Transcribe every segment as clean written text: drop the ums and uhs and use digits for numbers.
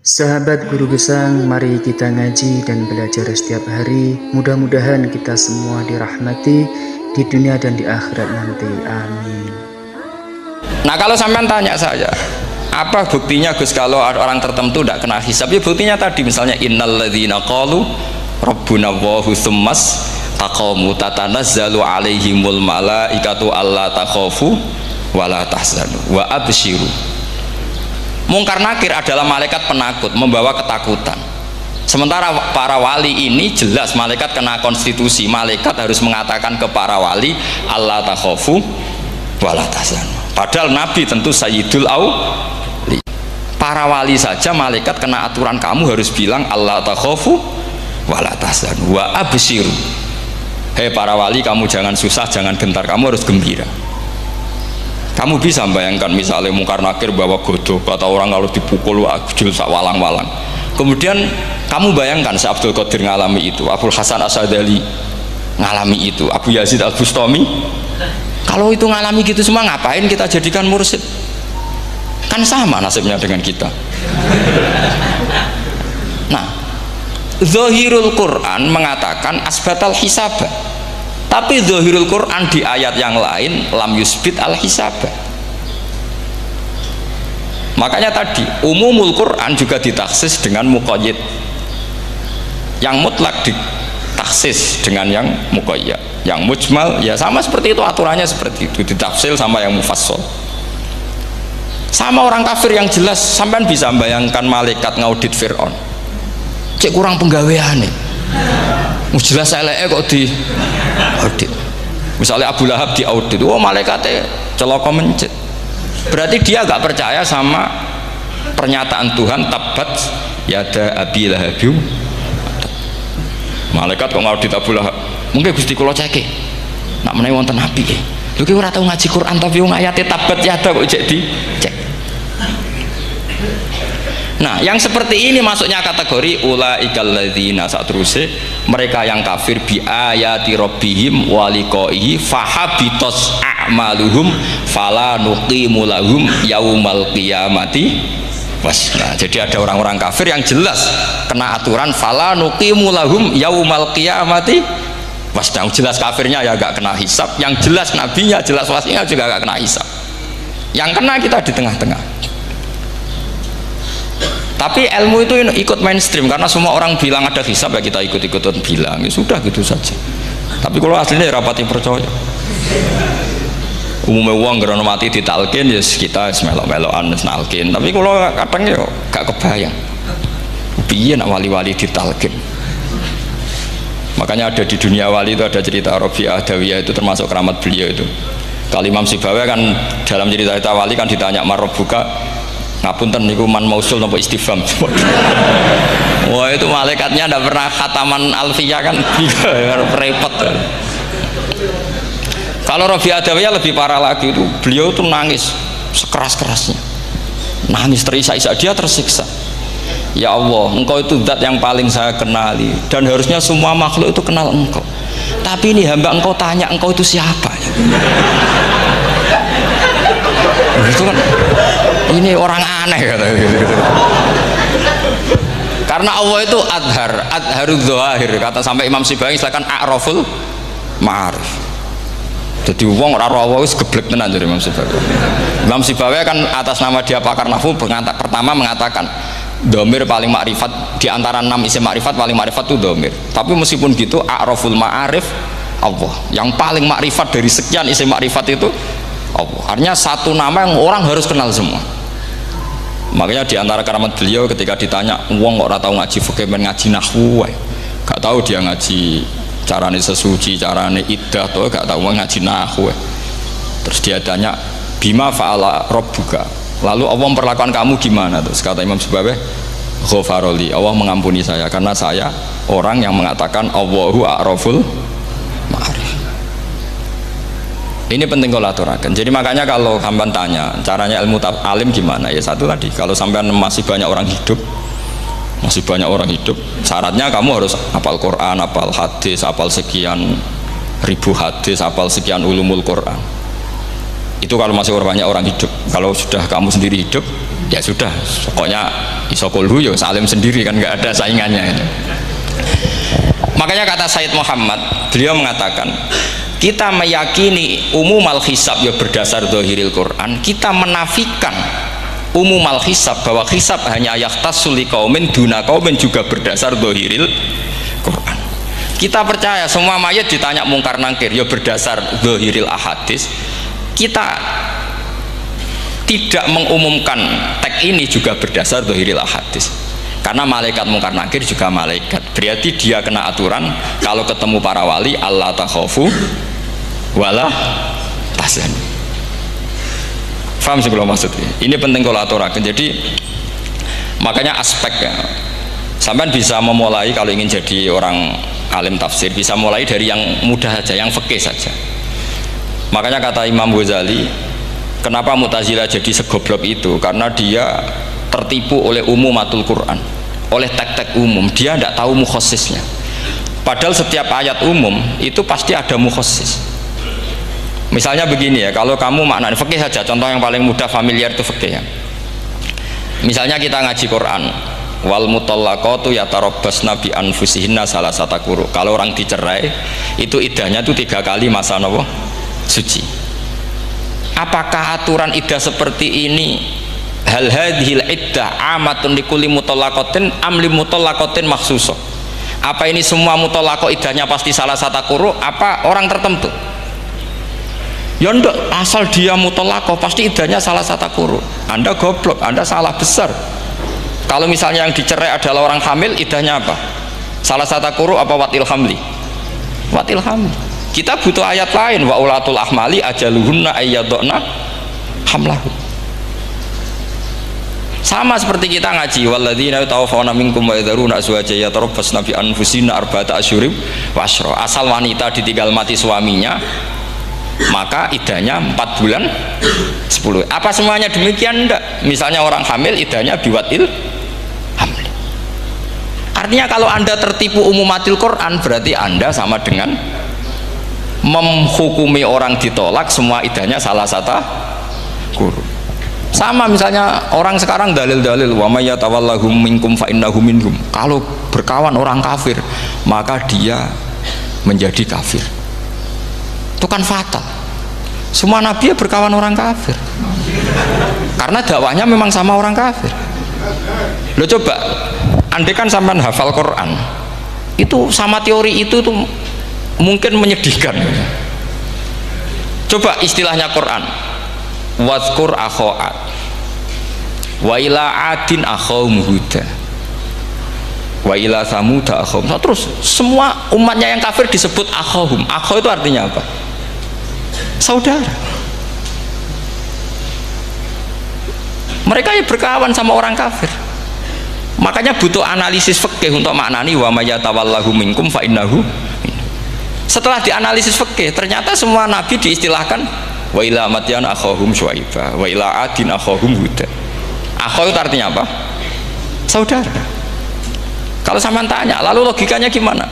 Sahabat Guru Gesang, mari kita ngaji dan belajar setiap hari. Mudah-mudahan kita semua dirahmati di dunia dan di akhirat nanti. Amin. Nah, kalau sampean tanya saya, apa buktinya Gus kalau orang tertentu tidak kena hisab? Ya buktinya tadi, misalnya innalladzina qalu rabbuna Allahu tsummas taqamu tatanazzalu alaihimul malaikatu alla takhafu wala tahzanu wa absyiru. Mungkar nakir adalah malaikat penakut, membawa ketakutan. Sementara para wali ini jelas malaikat kena konstitusi. Malaikat harus mengatakan ke para wali alla takhafu wala tahzanu. Padahal Nabi tentu sayyidul auli. Para wali saja malaikat kena aturan, kamu harus bilang alla takhafu wala tahzanu wa absyiru. Hei para wali, kamu jangan susah, jangan gentar, kamu harus gembira. Kamu bisa bayangkan misalnya mungkar nakir bawa godok, kata orang kalau dipukul ajul sak walang-walang. Kemudian kamu bayangkan Syekh Abdul Qadir ngalami itu, Abdul Hasan Asyadali ngalami itu, Abu Yazid Al-Bustami. Kalau itu ngalami gitu semua, ngapain kita jadikan mursyid? Kan sama nasibnya dengan kita. Nah, Zahirul Quran mengatakan asbatal hisabah. Tapi Zahirul Quran di ayat yang lain lam yusbit al hisabah. Makanya tadi umumul Quran juga ditaksis dengan muqayyid. Yang mutlak ditaksis dengan yang muqayyad. Yang mujmal ya sama seperti itu, aturannya seperti itu, ditafsir sama yang mufassal. Sama orang kafir yang jelas, sampean bisa bayangkan malaikat ngaudit Fir'aun. Cek kurang penggaweane. Jelas eleke kok di audit. Misalnya Abu Lahab di audit, oh malaikatnya celaka mencet. Berarti dia gak percaya sama pernyataan Tuhan tabat yada abi lahabiu. Malaikat kok ngaudit Abu Lahab? Mungkin Gusti kula ceke. Nak menawi wonten nabi e. Lho ki ora tau ngaji Quran tapi wong ayate tabat yada kok cek dicek. Nah, yang seperti ini masuknya kategori ulaikal ladzina, saterusé mereka yang kafir bi ayati rabbihim wa liqaihi fahabitos a'maluhum fala nuqimu lahum yaumal qiyamati wasna. Jadi ada orang-orang kafir yang jelas kena aturan fala nuqimu lahum yaumal qiyamati wasna. Jelas kafirnya ya gak kena hisab, yang jelas nabinya, jelas wasinya juga gak kena hisab. Yang kena kita di tengah-tengah. Tapi ilmu itu ikut mainstream karena semua orang bilang ada hisab, ya kita ikut-ikutan bilang, ya sudah gitu saja. Tapi kalau aslinya ya rapati percaya. Umumnya uang gerono mati ditalkin ya kita melok-melokan nalkin. Tapi kalau kadang ya gak kebayang. Piye nak wali-wali ditalkin. Makanya ada di dunia wali itu ada cerita Rabi'ah Adawiyah, itu termasuk keramat beliau itu. Kalau Imam Sibawi kan dalam cerita wali kan ditanya marrobuka, ngapunten niku man mausul nopo istifham. Wah itu malaikatnya ndak pernah khataman alfiyah kan repot. Kalau Rabi'ah Adawiyah lebih parah lagi, itu beliau tuh nangis sekeras-kerasnya, nangis terisak-isak, dia tersiksa. Ya Allah, engkau itu zat yang paling saya kenali dan harusnya semua makhluk itu kenal engkau, tapi ini hamba engkau tanya engkau itu siapa ya? Itu kan ini orang aneh kata gitu. Karena Allah itu adharud dzahir, kata sampai Imam Sibawi silakan a'raful ma'arif. Jadi wong ora ora wis geblek tenan dari Imam Sibawi. Imam Sibawi kan atas nama dia pakar nahwu pertama mengatakan dhamir paling makrifat di antara 6 isim makrifat, paling makrifat itu dhamir. Tapi meskipun gitu a'raful ma'arif Allah, yang paling makrifat dari sekian isim makrifat itu Allah. Artinya satu nama yang orang harus kenal semua. Makanya di antara keramat beliau ketika ditanya wong kok ora tau ngaji fikih men ngaji nahwu wae, gak tahu dia ngaji carane sesuci, carane iddah to gak tahu ngaji nahwu. Terus dia tanya bima fa'ala rabbuka, lalu Allah memperlakukan kamu gimana? Terus kata Imam Sibawi ghafaroli, Allah mengampuni saya karena saya orang yang mengatakan Allahu a'raful ma'arif. Ini penting kalau aturakan. Jadi makanya kalau sampean tanya caranya ilmu alim gimana, ya satu tadi, kalau sampean masih banyak orang hidup, syaratnya kamu harus hafal Quran, hafal hadis, hafal sekian ribu hadis, hafal sekian ulumul Quran. Itu kalau masih banyak orang hidup. Kalau sudah kamu sendiri hidup, ya sudah, pokoknya isokulhu ya salim sendiri kan, nggak ada saingannya itu. Makanya kata Said Muhammad, beliau mengatakan kita meyakini umum al-hisab ya berdasar zahiril Quran, kita menafikan umum al-hisab bahwa hisab hanya yahtassul liqaumin duna qaumin juga berdasar zahiril Quran. Kita percaya semua mayat ditanya mungkar nangkir ya berdasar zahiril ahadis. Kita tidak mengumumkan teks ini juga berdasar zahiril ahadis, karena malaikat mungkar nakir juga malaikat, berarti dia kena aturan kalau ketemu para wali Allah takhafu wala tahzan. Faham sih kalau maksudnya? Ini penting kalau aturakan. Jadi makanya aspeknya sampean bisa memulai kalau ingin jadi orang alim tafsir, bisa mulai dari yang mudah saja, yang fikih saja. Makanya kata Imam Ghazali, kenapa Mu'tazilah jadi segoblok itu? Karena dia tertipu oleh umumatul Quran, oleh teks-teks umum. Dia tidak tahu mukhasisnya. Padahal setiap ayat umum itu pasti ada mukhasis. Misalnya begini ya, kalau kamu maknanya fikih saja, contoh yang paling mudah familiar itu fikih ya. Misalnya kita ngaji Quran, wal mutallaqatu yatarabbasna bi anfusihinna salasata quru. Kalau orang dicerai itu iddahnya itu 3 kali masa nopo suci. Apakah aturan iddah seperti ini hal hadhil iddah amatun likulli mutallaqatin am li mutallaqatin makhsusah? Apa ini semua mutallaqah iddahnya pasti salah satu quru, apa orang tertentu? Ya enggak, asal dia mutallaqah pasti iddahnya salah satu quru. Anda goblok, Anda salah besar. Kalau misalnya yang dicerai adalah orang hamil, iddahnya apa? Salah satu quru apa watil hamli? Watil hamli. Kita butuh ayat lain, wa ulatul ahmali ajaluhunna ayyadna hamlahu. Sama seperti kita ngaji walladzina tawaffawna minkum wa yadharuna azwaja yatarabbasna bi anfusina arba'ata asyhurin wa asyra. Asal wanita ditinggal mati suaminya, maka iddahnya 4 bulan 10. Apa semuanya demikian? Enggak. Misalnya orang hamil iddahnya biwatil hamli. Artinya kalau Anda tertipu umumatil Quran, berarti Anda sama dengan menghukumi orang ditolak semua iddahnya salah satu guru. Sama misalnya orang sekarang dalil-dalil wa may yatawallahum minkum fa innahu minhum. Kalau berkawan orang kafir, maka dia menjadi kafir. Itu kan fatal. Semua nabi ya berkawan orang kafir. Karena dakwahnya memang sama orang kafir. Lo coba, andai kan sampean hafal Quran, itu sama teori itu tuh mungkin menyedihkan. Coba istilahnya Quran, wazkur akhoat wa ila adin akhom huda wa ila samuda akhom. Terus semua umatnya yang kafir disebut akhom. Akho itu artinya apa? Saudara. Mereka ya berkawan sama orang kafir. Makanya butuh analisis fikih untuk maknani wa may yatawallahu minkum fa innahu. Setelah dianalisis fikih, ternyata semua nabi diistilahkan wa ila madyan akhahum syuaiba wa ila adin akhahum huda. Akho itu artinya apa? Saudara. Kalau sampean tanya, lalu logikanya gimana?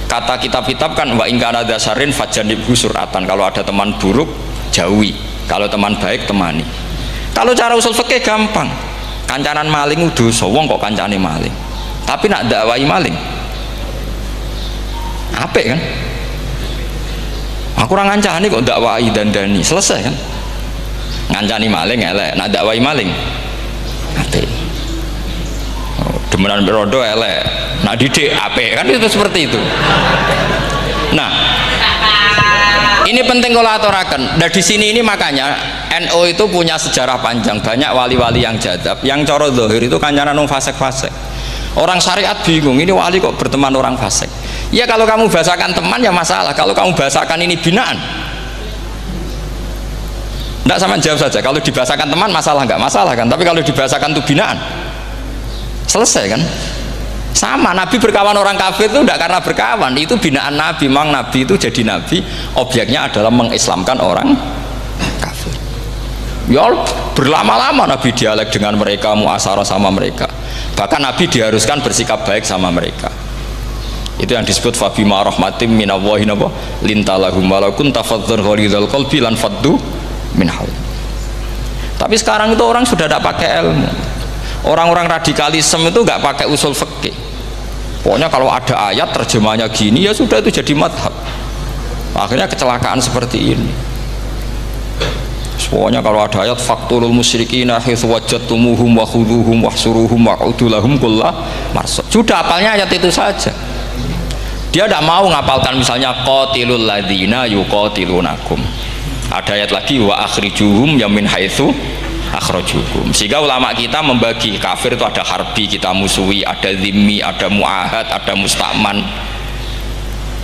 Kata kitab-kitab kan wa in kana dasarin fajanibhu suratan. Kalau ada teman buruk, jauhi. Kalau teman baik, temani. Kalau cara usul fikih gampang. Kancanan maling dosa, wong kok kancane maling. Tapi nak dakwai maling apik kan? Aku ora ngancani kok dakwai dandani, selesai kan? Ngancani maling elek, nak dakwai maling apik. Oh, demenan rondo elek, nak didik apik kan, itu seperti itu. Nah, ini penting kalau aturaken. Nah di sini ini makanya NU itu punya sejarah panjang, banyak wali-wali yang jadab, yang coro zahir itu kancanan wong fasik-fasik. Orang syariat bingung, ini wali kok berteman orang fasik. Ya kalau kamu bahasakan teman ya masalah, kalau kamu bahasakan ini binaan, tidak sama jawab saja. Kalau dibahasakan teman masalah nggak masalah kan, tapi kalau dibahasakan itu binaan, selesai kan? Sama, Nabi berkawan orang kafir itu tidak karena berkawan, itu binaan Nabi. Memang Nabi itu jadi Nabi, objeknya adalah mengislamkan orang kafir. Ya berlama-lama Nabi dialek dengan mereka, muasyarah sama mereka. Bahkan Nabi diharuskan bersikap baik sama mereka. Itu yang disebut fabima rahmatim minallahi napa lintalahum walau kunta fadzan ghalidhal qalbi lan faddu min haul. Tapi sekarang itu orang sudah tidak pakai ilmu. Orang-orang radikalisme itu nggak pakai usul fikih. Pokoknya kalau ada ayat terjemahnya gini ya sudah itu jadi madhab. Akhirnya kecelakaan seperti ini. Pokoknya kalau ada ayat faqtulul musyrikina haitsu wajadtumuhum wa khudhuhum wahsuruhum wa'udu lahum kulla marsad. Sudah hafalnya ayat itu saja. Dia tidak mau ngapalkan misalnya qatilul ladzina yuqatilunakum. Ada ayat lagi wa akhrijuhum ya min haitsu akhrajukum. Sehingga ulama kita membagi kafir itu ada harbi kita musuhi, ada zimmi, ada muahad, ada musta'man.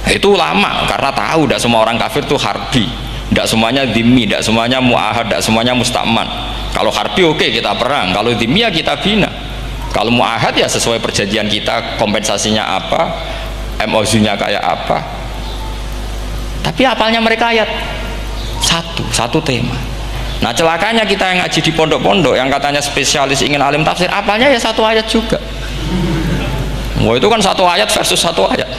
Itu ulama karena tahu tidak semua orang kafir itu harbi. Tidak semuanya dhimmi, tidak semuanya mu'ahad, tidak semuanya musta'man. Kalau harbi oke, kita perang, kalau dhimmi ya kita bina. Kalau mu'ahad ya sesuai perjanjian kita, kompensasinya apa, MOU-nya kayak apa. Tapi apalnya mereka ayat satu tema. Nah celakanya kita yang ngaji di pondok-pondok yang katanya spesialis ingin alim tafsir, apalnya ya satu ayat juga. Wah itu kan satu ayat versus satu ayat,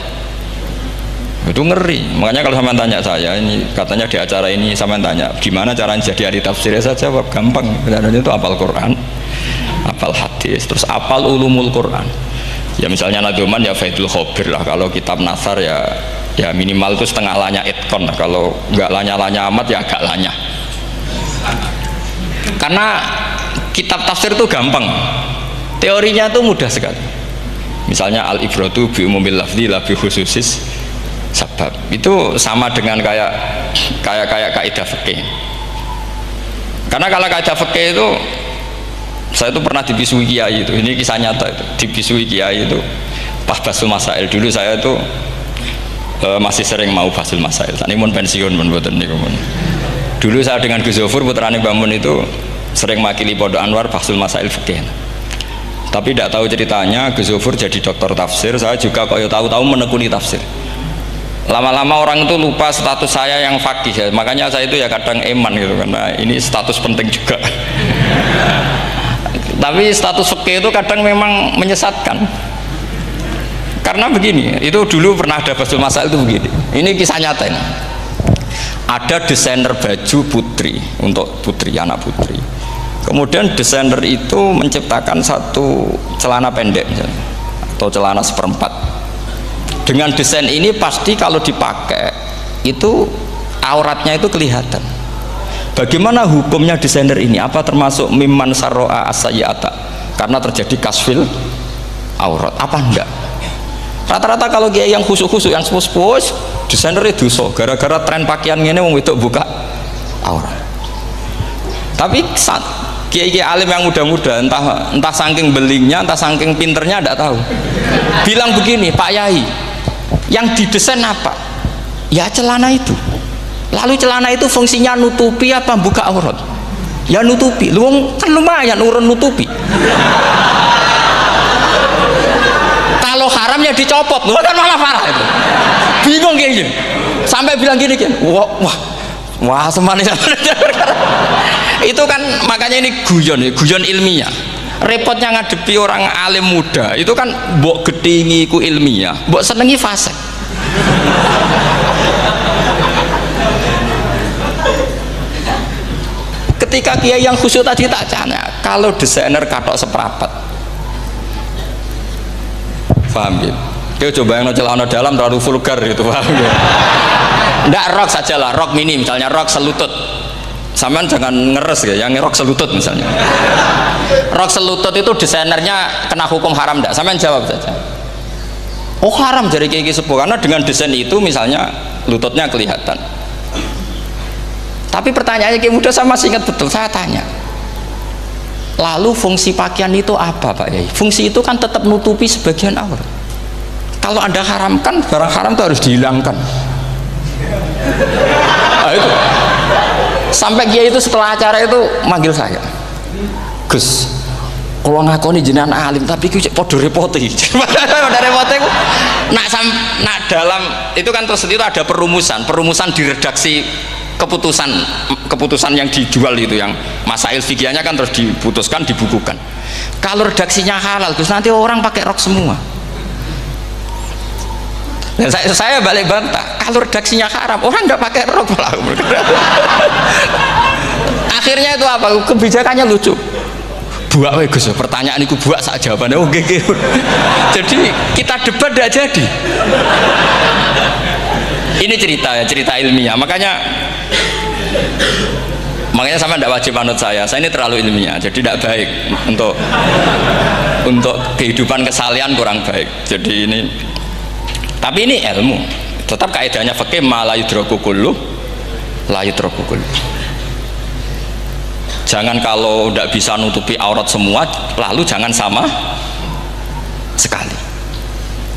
itu ngeri. Makanya kalau sampean tanya saya, ini katanya di acara ini sampean tanya gimana caranya jadi ahli tafsir, saya jawab gampang. Sebenarnya itu hafal Quran, hafal hadis, terus hafal ulumul Quran. Ya misalnya Nadoman ya Faidul Khobir lah. Kalau kitab Nasar ya minimal itu setengah lanya itkon. Kalau nggak lanya-lanya amat ya agak lanya. Karena kitab tafsir itu gampang, teorinya itu mudah sekali. Misalnya al-ibratu bi umumil lafzi la bi khususis sebab, itu sama dengan kayak kaidah fikih. Karena kalau kaidah fikih itu saya itu pernah dibisui kiai itu, ini kisah nyata itu, dibisui kiai itu pas basul masail. Dulu saya itu masih sering mau basul masail. Tadi mun pensiun mun boten niku mun. Dulu saya dengan Gus Zofur putrane Mbah Mun itu sering makili Pondok Anwar basul masail fikih. Tapi tidak tahu ceritanya Gus Zofur jadi dokter tafsir, saya juga kaya tahu-tahu menekuni tafsir. Lama-lama orang itu lupa status saya yang fakih ya. Makanya saya itu ya kadang eman gitu, karena ini status penting juga. Tapi status fikih itu kadang memang menyesatkan. Karena begini, itu dulu pernah ada basul masail itu begini. Ini kisah nyata ini. Ada desainer baju putri untuk putri, anak putri. Kemudian desainer itu menciptakan satu celana pendek misalnya, atau celana seperempat. Dengan desain ini pasti kalau dipakai itu auratnya itu kelihatan. Bagaimana hukumnya desainer ini? Apa termasuk mimman sarro'a as-sayyi'ata karena terjadi kasfil aurat? Apa enggak? Rata-rata kalau kiai yang khusuk-khusuk, yang sepuh-sepuh, desainer itu dosa gara-gara tren pakaian ini wong wedok buka aurat. Tapi saat kiai-kiai alim yang muda-muda, entah saking belingnya, entah saking pinternya, tidak tahu, bilang begini, Pak Yai, yang didesain apa? Ya celana itu. Lalu celana itu fungsinya nutupi apa buka aurat? Ya nutupi. Lu kan lumayan urun nutupi. Kalau haram ya dicopot, lu kan malah parah itu. Bingung kayaknya. Sampai bilang gini kan, wah semanis. Itu kan makanya ini guyon ilmiah. Repotnya ngadepi orang alim muda itu kan mbok gedhingi ku ilmiah, mbok senengi fasik. Ketika kiai yang khusyuk tadi tak tanya, kalau desainer katok seperapat, paham ya? Dia coba yang celana dalam terlalu vulgar itu, paham ya? Nggak, rok saja lah, rok mini misalnya, rok selutut. Sampean jangan ngeres ya, yang rok selutut misalnya. Rok selutut itu desainernya kena hukum haram enggak? Sampean jawab saja. Oh haram dari kiai sepuh, karena dengan desain itu misalnya lututnya kelihatan. Tapi pertanyaannya kiai muda saya masih ingat betul, saya tanya. Lalu fungsi pakaian itu apa Pak Yai? Fungsi itu kan tetap nutupi sebagian aurat. Kalau Anda haramkan, barang haram itu harus dihilangkan. Nah, itu. Sampai kiai itu setelah acara itu manggil saya, Gus, kalau ngakoni jenengan alim tapi iki padha repoti. Padha repoti ku nak dalam itu kan terus itu ada perumusan di redaksi keputusan yang dijual itu, yang masail fikihnya kan terus diputuskan, dibukukan. Kalau redaksinya halal Gus, nanti orang pakai rok semua. Dan saya balik bantah, kalau redaksinya haram, orang nggak pakai rok malah. Akhirnya itu apa? Kebijakannya lucu. Buak Gus, pertanyaan itu buak sak jawabannya oke. Jadi kita debat tidak jadi. Ini cerita ya, cerita ilmiah. Makanya sama tidak wajib manut saya ini terlalu ilmiah, jadi tidak baik untuk kehidupan kesalian, kurang baik. Jadi ini, tapi ini ilmu. Tetap kaidahnya fikih ma la yudraku kullu la yudraku kullu. Jangan kalau tidak bisa nutupi aurat semua, lalu jangan sama sekali.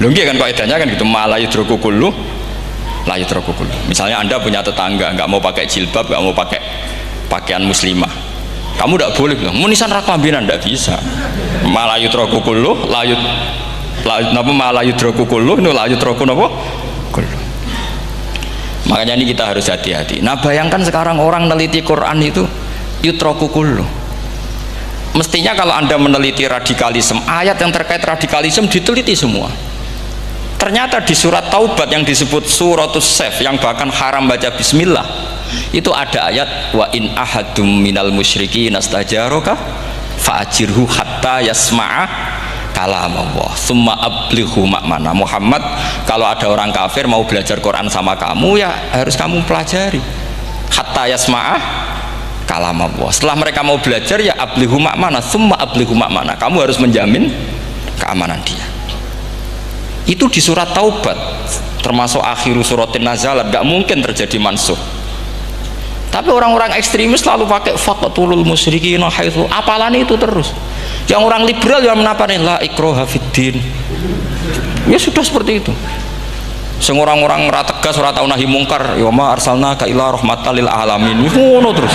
Lho nggih kan kaidahnya kan gitu, ma la yudraku kullu la yudraku kullu. Misalnya Anda punya tetangga nggak mau pakai jilbab, nggak mau pakai pakaian muslimah, kamu tidak boleh bilang munisan raklambinan, tidak bisa. Ma la yudraku kullu ma la yudraku kullu la yudraku napa kullu. Makanya ini kita harus hati-hati. Nah bayangkan sekarang orang meneliti Quran itu yutraku kullu. Mestinya kalau Anda meneliti radikalisme, ayat yang terkait radikalisme diteliti semua. Ternyata di surat Taubat yang disebut suratus Saif, yang bahkan haram baca bismillah, itu ada ayat wa in ahadum minal musyrikin astajaraka fa'ajirhu hatta yasma'a kalam Allah summa ablighu ma'mana. Muhammad, kalau ada orang kafir mau belajar Quran sama kamu, ya harus kamu pelajari hatta yasma'a kalam Allah. Setelah mereka mau belajar, ya ablighu ma'mana summa ablighu ma'mana, kamu harus menjamin keamanan dia. Itu di surat Taubat, termasuk akhiru suratin nazalat, gak mungkin terjadi mansuh. Tapi orang-orang ekstremis selalu pakai faqtulul musyrikin haitsu, apalan itu terus. Yang orang liberal yang menapani la ikraha fiddin, ya sudah seperti itu. Sing orang-orang ora tegas, ora tau nahi mungkar, ya ma arsalnaka ila rahmatal lil alamin, ngono terus.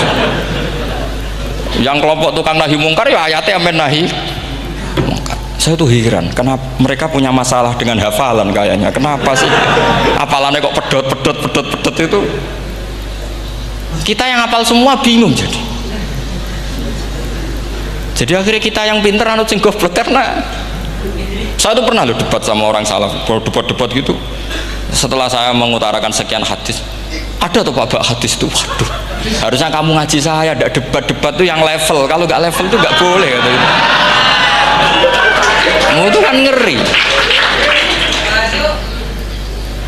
Yang kelompok tukang nahi mungkar ya ayatnya amen nahi mungkar. Saya tuh heran, kenapa mereka punya masalah dengan hafalan kayaknya. Kenapa sih hafalannya kok pedot itu? Kita yang hafal semua bingung jadi. Jadi akhirnya kita yang pinter anut sing goblok. Karena saya tuh pernah debat sama orang salaf, debat gitu. Setelah saya mengutarakan sekian hadis, ada tuh Pak hadis itu, waduh, harusnya kamu ngaji saya, ada debat tuh yang level. Kalau nggak level tuh nggak boleh kata gitu. Itu kan ngeri.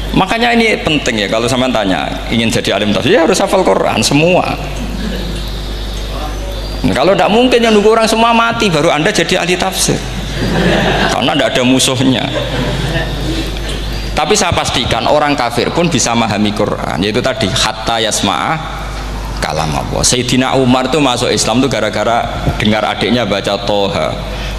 Makanya ini penting ya, kalau sampean tanya ingin jadi alim tafsir, ya harus hafal Quran semua. Nah, kalau tidak mungkin yang nunggu orang semua mati baru Anda jadi ahli tafsir, karena tidak ada musuhnya. Tapi saya pastikan orang kafir pun bisa memahami Quran, yaitu tadi hatta yasma'a kalam Allah. Sayyidina Umar tuh masuk Islam tuh gara-gara dengar adiknya baca Toha,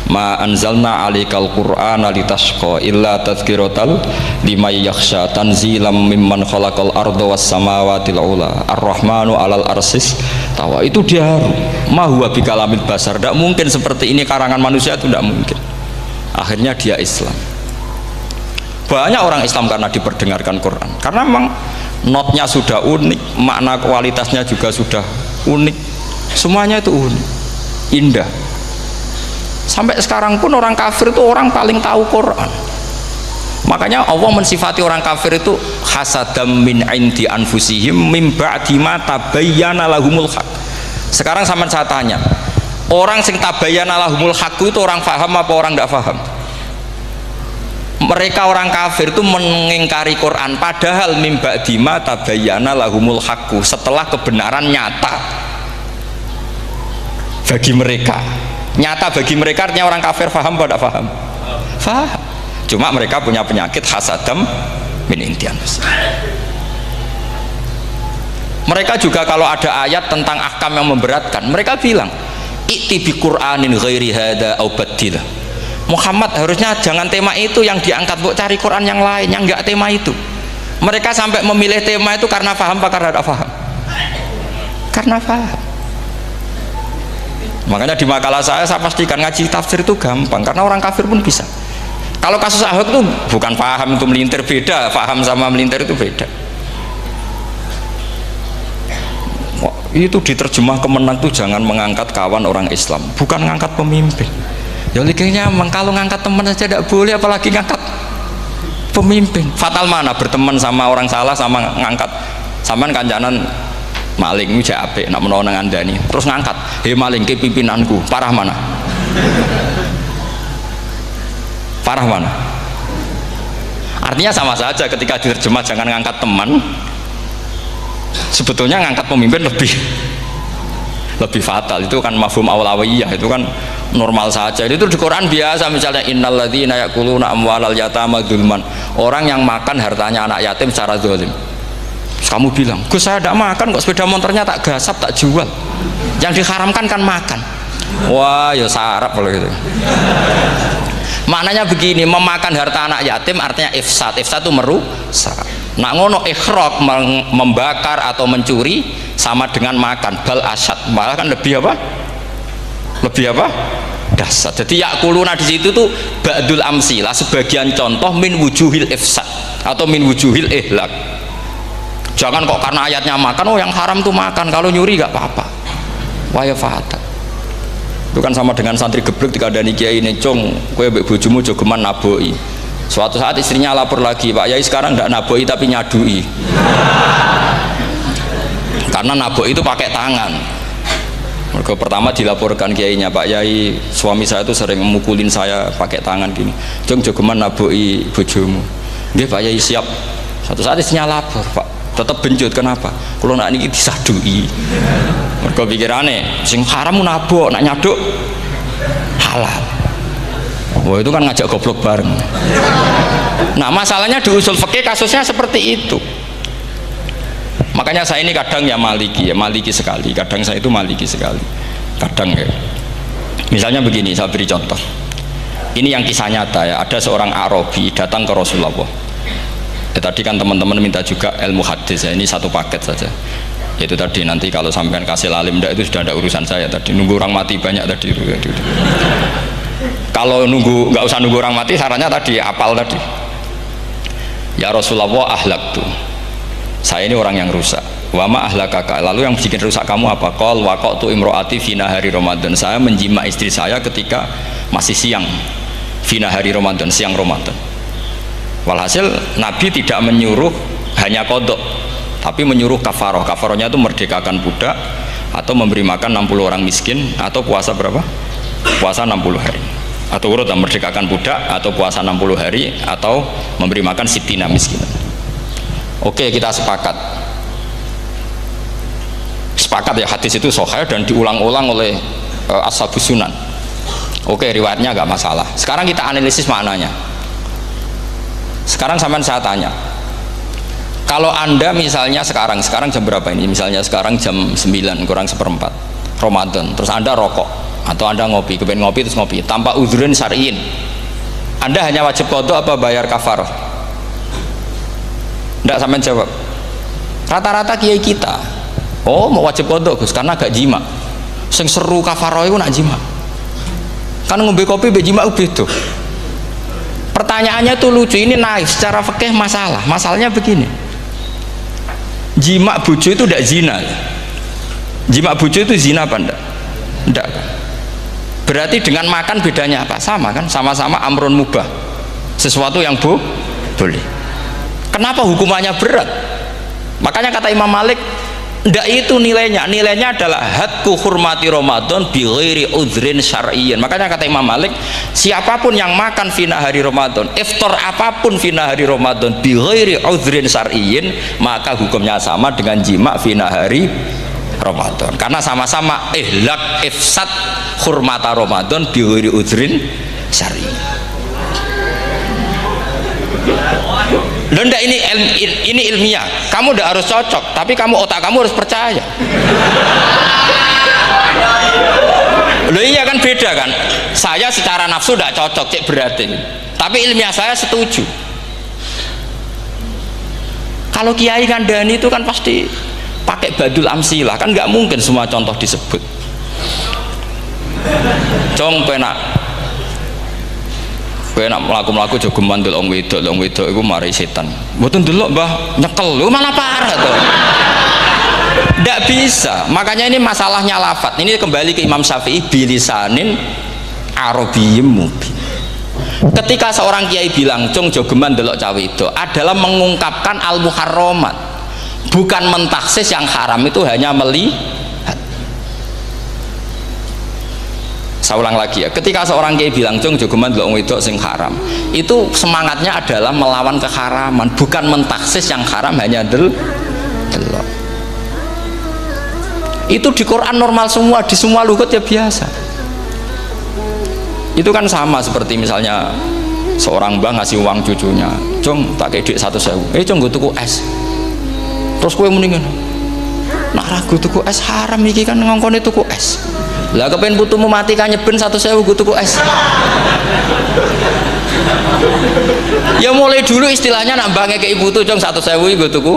ma anzalna alikal qur'ana litashqa illa tadhkiratal liman yakhsha tanzilam mimman khalaqal arda was samawati ula ar-rahmanu alal arsis tawa. Itu dia ma huwa bikalamil basar, tidak mungkin seperti ini karangan manusia, itu tidak mungkin. Akhirnya dia Islam. Banyak orang Islam karena diperdengarkan Quran, karena memang notnya sudah unik, makna kualitasnya juga sudah unik, semuanya itu unik, indah. Sampai sekarang pun orang kafir itu orang paling tahu Quran. Makanya Allah mensifati orang kafir itu hasadam min indi anfusihim mim ba'di ma tabayyana lahumul haq. Sekarang sama saya tanya, orang sing tabayyana lahumul haq itu orang faham apa orang tidak faham? Mereka orang kafir itu mengingkari Quran, padahal mim ba'di ma tabayyana lahumul haq, setelah kebenaran nyata bagi mereka. Nyata bagi mereka artinya orang kafir faham atau tidak faham? Faham. Cuma mereka punya penyakit hasadam min intian. Mereka juga kalau ada ayat tentang ahkam yang memberatkan, mereka bilang i'ti bi Qur'anin ghairi hada au baddilah. Muhammad harusnya jangan tema itu yang diangkat, bu cari Quran yang lain yang enggak tema itu. Mereka sampai memilih tema itu karena paham apa karena tidak paham? Karena paham. Makanya di makalah saya pastikan ngaji tafsir itu gampang, karena orang kafir pun bisa. Kalau kasus Ahok itu bukan paham itu melintir, beda. Paham sama melintir itu beda. Wah, itu diterjemah Kemenang itu jangan mengangkat kawan orang Islam, bukan mengangkat pemimpin. Ya likanya kalau ngangkat teman saja tidak boleh, apalagi ngangkat Pemimpin fatal mana berteman sama orang salah sama ngangkat sampean kancanan maling iki apik nak menawa nang andani terus ngangkat he maling ke pimpinanku parah mana parah mana artinya sama saja ketika diterjemah jangan ngangkat teman sebetulnya ngangkat pemimpin lebih fatal itu kan mafhum awlawiyah itu kan normal saja itu di Quran biasa misalnya innalladzina ya'kuluna amwalal yatama dzulman orang yang makan hartanya anak yatim secara zalim kamu bilang Gus saya tidak makan kok sepeda motornya tak gasap tak jual yang diharamkan kan makan wah ya sarap kalau gitu maknanya begini memakan harta anak yatim artinya ifsad itu merusak nak ngono ikhraq membakar atau mencuri sama dengan makan bal asyad malah kan lebih apa dasar jadi yakuluna di situ tuh ba'dul amsilah sebagian contoh min wujuhil ifsad atau min wujuhil ihlak jangan kok karena ayatnya makan oh yang haram tuh makan kalau nyuri gak apa-apa waya fatat itu kan sama dengan santri geblek dikandani kiai ini cong kowe mbek bojomu jogeman naboi suatu saat istrinya lapor lagi Pak Yai sekarang nggak naboi tapi nyadui karena naboi itu pakai tangan mereka pertama dilaporkan kiainya Pak Yai suami saya itu sering memukulin saya pakai tangan gini jong jogeman naboi bojomu dia Pak Yai siap suatu saat istrinya lapor Pak tetap benjut kenapa kalau nak ini disadui mereka pikirannya sing haram nabok nak nyaduk halal wah itu kan ngajak goblok bareng nah masalahnya di usul fikih kasusnya seperti itu makanya saya ini kadang ya maliki sekali kadang saya itu maliki sekali kadang ya misalnya begini saya beri contoh ini yang kisah nyata ya ada seorang Arabi datang ke Rasulullah tadi kan teman-teman minta juga ilmu hadis ya ini satu paket saja itu tadi nanti kalau sampean kasih lalim enggak itu sudah ada urusan saya tadi nunggu orang mati banyak tadi kalau nunggu nggak usah nunggu orang mati sarannya tadi apal tadi ya Rasulullah ahlak tuh saya ini orang yang rusak wama ahlakaka lalu yang bikin rusak kamu apa qol waqatu imroati fina hari Ramadan saya menjima istri saya ketika masih siang fina hari Ramadan siang Ramadan walhasil Nabi tidak menyuruh hanya kodok tapi menyuruh kafaroh kafarohnya itu merdekakan budak atau memberi makan 60 orang miskin atau puasa berapa? Puasa 60 hari atau urut merdekakan budak atau puasa 60 hari atau memberi makan sitina miskin. Oke kita sepakat ya hadis itu sahih dan diulang-ulang oleh ashabus sunan. Oke riwayatnya agak masalah sekarang kita analisis maknanya. Sekarang sampean saya tanya kalau anda misalnya sekarang jam berapa ini misalnya sekarang jam 9 kurang seperempat Ramadan terus anda rokok atau anda ngopi kepengen ngopi terus ngopi tanpa udhrin syar'iin anda hanya wajib qadha apa bayar kafarah enggak sampean jawab rata-rata kiai kita oh mau wajib qadha Gus karena gak jima sing seru kafarah itu nak jima kan ngombe kopi be jima beda pertanyaannya tuh lucu ini naif secara fikih masalahnya begini jima bojo itu tidak zina jima bojo itu zina apa enggak berarti dengan makan bedanya apa sama kan sama-sama amrun mubah sesuatu yang boleh kenapa hukumannya berat makanya kata Imam Malik ndak itu nilainya adalah hadku hurmati Ramadan bi ghairi udhrin syar'iyyin makanya kata Imam Malik siapapun yang makan fina hari Ramadan iftar apapun fina hari Ramadan bi ghairi udhrin syar'iyyin maka hukumnya sama dengan jima fina hari Ramadan karena sama-sama ihlak ifsad hurmata Ramadan bi ghairi udhrin syar'iyyin. Loh enggak ini ilmiah kamu udah harus cocok tapi otak kamu harus percaya loh iya kan beda kan saya secara nafsu tidak cocok cek berarti tapi ilmiah saya setuju kalau kiai kandani itu kan pasti pakai badul amsilah kan nggak mungkin semua contoh disebut cong penak melaku jogo mandul wong wedok iku mari setan mboten delok Mbah nyekel lho malah parah tuh ndak bisa makanya ini masalahnya lafat ini kembali ke Imam Syafi'i bilisanin arabiyyim mubin Ketika seorang kiai bilang cung jogeman delok cawe itu adalah mengungkapkan al-muharramat, bukan mentaksis yang haram itu hanya melihat. Saya ulang lagi ya, ketika seorang kiai bilang cung jogeman delok wedok sing haram, itu semangatnya adalah melawan keharaman, bukan mentaksis yang haram hanya delok. Itu di Quran normal semua, di semua lugat ya biasa. Itu kan sama seperti misalnya seorang mbah ngasih uang cucunya, cung tak kayak duit 100.000, cung gue tuku es, terus gue mendingan nak ragu tuku es haram iki kan ngongkone tuku es, lah kepen putumu mati kan nyeben 100.000 gue tuku es. Ya mulai dulu istilahnya nak mbah ngekei putu cung 100.000 gue tuku